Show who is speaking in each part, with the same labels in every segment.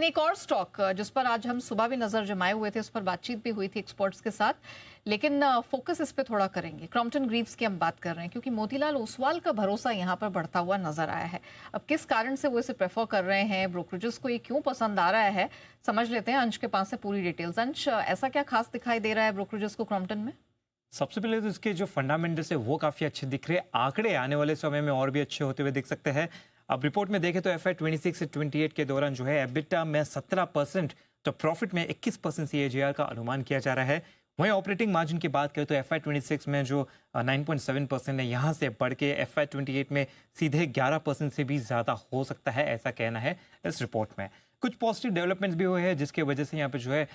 Speaker 1: लेकिन एक और स्टॉक जिस पर आज हम सुबह भी नजर जमाए हुए थे, उस पर बातचीत भी हुई थी एक्सपर्ट्स के साथ, लेकिन फोकस इस पे थोड़ा करेंगे। क्रॉम्पटन ग्रीव्स की हम बात कर रहे हैं क्योंकि मोतीलाल ओसवाल का भरोसा यहाँ पर बढ़ता हुआ नजर आया है। अब किस कारण से वो इसे प्रेफर कर रहे हैं, ब्रोकरेजेस को ये क्यों पसंद आ रहा है, समझ लेते हैं अंश के पास से पूरी डिटेल्स। अंश, ऐसा क्या खास दिखाई दे रहा है ब्रोकरेजेस को क्रॉम्पटन में?
Speaker 2: सबसे पहले तो इसके जो फंडामेंटल्स है वो काफी अच्छे दिख रहे हैं। आंकड़े आने वाले समय में और भी अच्छे होते हुए दिख सकते हैं। अब रिपोर्ट में देखें तो FY 26 से 28 के दौरान जो है एबिटा में 17%, तो प्रॉफिट में 21% CAGR का अनुमान किया जा रहा है। वहीं ऑपरेटिंग मार्जिन की बात करें तो FY 26 में जो 9.7% है, यहाँ से बढ़ के FY 28 में सीधे 11% से भी ज़्यादा हो सकता है, ऐसा कहना है इस रिपोर्ट में। कुछ पॉजिटिव डेवलपमेंट्स भी हुए हैं जिसकी वजह से यहाँ पे जो है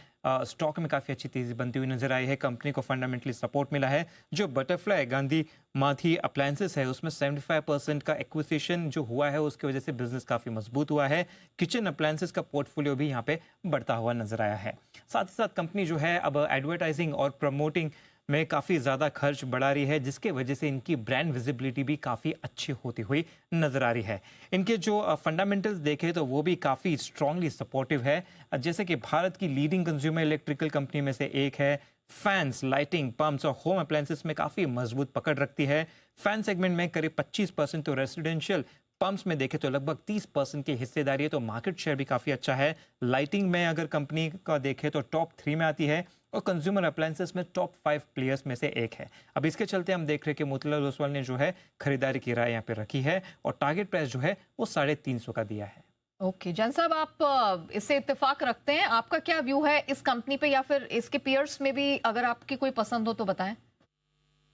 Speaker 2: स्टॉक में काफ़ी अच्छी तेज़ी बनती हुई नजर आई है। कंपनी को फंडामेंटली सपोर्ट मिला है। जो बटरफ्लाई गांधी माथी अप्लायंसेस है उसमें 75% का एक्विजिशन जो हुआ है, उसकी वजह से बिजनेस काफ़ी मजबूत हुआ है। किचन अप्लायंसेस का पोर्टफोलियो भी यहाँ पे बढ़ता हुआ नजर आया है। साथ ही साथ कंपनी जो है अब एडवर्टाइजिंग और प्रमोटिंग में काफ़ी ज़्यादा खर्च बढ़ा रही है, जिसके वजह से इनकी ब्रांड विजिबिलिटी भी काफ़ी अच्छी होती हुई नजर आ रही है। इनके जो फंडामेंटल्स देखें तो वो भी काफ़ी स्ट्रांगली सपोर्टिव है। जैसे कि भारत की लीडिंग कंज्यूमर इलेक्ट्रिकल कंपनी में से एक है। फैंस, लाइटिंग, पंप्स और होम अप्लायंसेस में काफ़ी मजबूत पकड़ रखती है। फैन सेगमेंट में करीब 25%, तो रेसिडेंशियल पंप्स में देखें तो लगभग 30% की हिस्सेदारी है, तो मार्केट शेयर भी काफ़ी अच्छा है। लाइटिंग में अगर कंपनी का देखें तो टॉप 3 में आती है और कंज्यूमर अप्लायंसेस में टॉप 5 प्लेयर्स में से एक है। अब इसके चलते हम देख रहे हैं कि मोतीलाल ओसवाल ने जो है खरीदारी की राय यहाँ पे रखी है और टारगेट प्राइस जो है वो 350 का दिया है।
Speaker 1: ओके जैन साहब, आप इससे इत्तेफाक रखते हैं? आपका क्या व्यू है इस कंपनी पे, या फिर इसके पीयर्स में भी अगर आपकी कोई पसंद हो तो बताएं।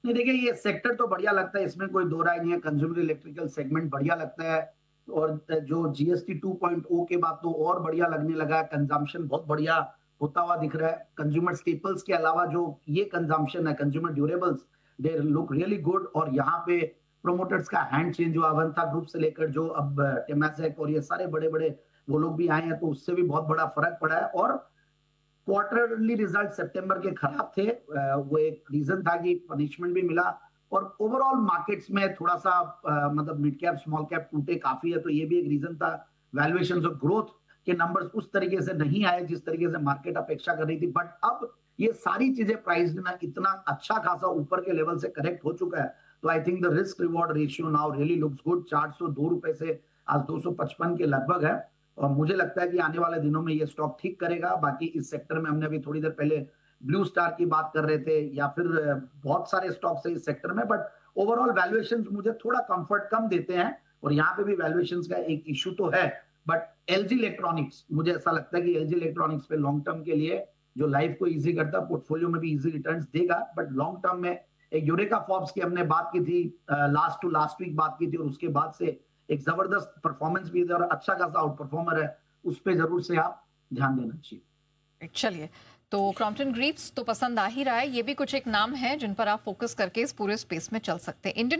Speaker 3: नहीं, देखिए ये सेक्टर तो बढ़िया लगता है, इसमें कोई दो राय नहीं है। कंज्यूमर इलेक्ट्रिकल सेगमेंट बढ़िया लगता है और जो GST 2.0 के बाद तो और बढ़िया लगने लगा है। कंजम्पशन बहुत बढ़िया होता हुआ दिख रहा है। कंज्यूमर स्टेपल्स के अलावा जो ये कंजम्पशन है, consumer durables, they look really good. और यहाँ पे प्रोमोटर्स का हैंड चेंज जो अवंता ग्रुप से लेकर जो अब टेमासेक और ये सारे बड़े बड़े वो लोग भी आए हैं, तो उससे भी बहुत बड़ा फर्क पड़ा है। और क्वार्टरली रिजल्ट सितंबर के खराब थे, वो एक रीजन था कि पनिशमेंट भी मिला। और ओवरऑल मार्केट्स में थोड़ा सा मतलब मिड कैप स्मॉल कैप टूटे काफी है, तो ये भी एक रीजन था। वैल्यूएशंस और ग्रोथ के नंबर्स उस तरीके से नहीं आए जिस तरीके से मार्केट अपेक्षा कर रही थी। बट अब ये सारी चीजें प्राइस ना इतना अच्छा खासा ऊपर के लेवल से करेक्ट हो चुका है, तो I think the risk reward ratio now really looks good. 402 रुपए से आज 255 के लगभग है और मुझे लगता है कि आने वाले दिनों में ये स्टॉक ठीक करेगा। बाकी इस सेक्टर में हमने अभी थोड़ी देर पहले ब्लू स्टार की बात कर रहे थे, या फिर बहुत सारे स्टॉक्स है इस सेक्टर में, बट ओवरऑल वैल्यूएशंस मुझे थोड़ा कंफर्ट कम देते हैं। और यहाँ पे भी वैल्यूएशंस का एक इशू तो है। बट LG इलेक्ट्रॉनिक्स, मुझे ऐसा लगता है कि LG इलेक्ट्रॉनिक्स पे लॉन्ग टर्म के लिए जो लाइफ को इजी करता है, पोर्टफोलियो में भी इजी रिटर्न्स देगा। बट लॉन्ग टर्म में एक यूरेका फॉर्ब्स की हमने बात की थी, लास्ट टू लास्ट वीक बात की थी, और उसके बाद से एक जबरदस्त परफॉर्मेंस भी है और अच्छा खासा आउट परफॉर्मर है, उस पे जरूर से आप ध्यान देना चाहिए।
Speaker 1: चलिए, तो क्रॉम्पटन ग्रीव्स तो पसंद आ ही रहा है, ये भी कुछ एक नाम है जिन पर आप फोकस करके इस पूरे स्पेस में चल सकते हैं। इंडियन